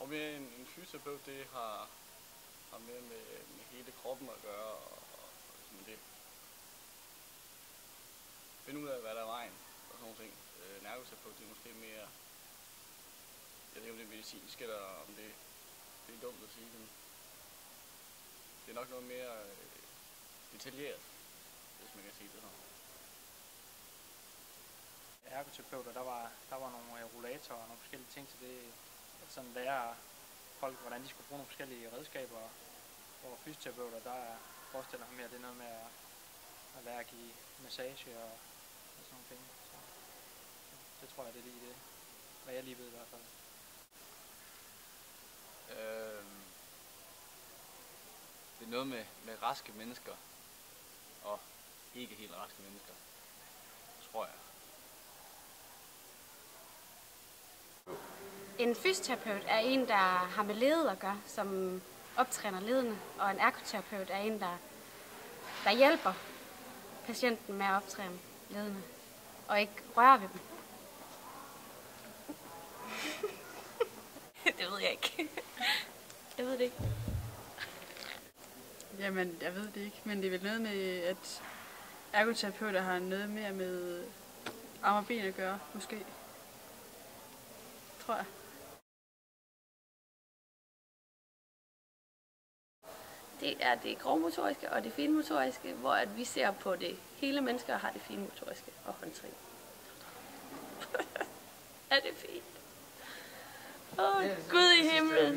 tror mere en fysioterapeut, det har mere med hele kroppen at gøre, og sådan det. Finde ud af, hvad der er vejen, og sådan nogle ting. En ergoterapeut, det er måske mere, jeg ved ikke om det er medicinsk, eller om det er dumt at sige, men det er nok noget mere detaljeret, hvis man kan sige det sådan. Ergoterapeuter, der var nogle rollatorer og nogle forskellige ting til det, at sådan lære folk, hvordan de skulle bruge nogle forskellige redskaber, hvor fysioterapeuter, der forestiller mig mere, det er noget med at lære at give massage og sådan nogle ting. Så det tror jeg, det er lige det, hvad jeg lige ved i hvert fald. Det er noget med raske mennesker og ikke helt raske mennesker, tror jeg. En fysioterapeut er en, der har med ledet at gøre, som optræner ledene, og en ergoterapeut er en, der hjælper patienten med at optræne ledene, og ikke rører ved dem. Det ved jeg ikke. Jeg ved det ikke. Jamen, jeg ved det ikke, men det er vel noget med, at ergoterapeuter har noget mere med arm og ben at gøre, måske. Tror jeg. Det er det grovmotoriske og det finmotoriske, hvor at vi ser på det hele mennesker og har det finmotoriske og håndtrin. Er det fint? Åh, Gud i himlen!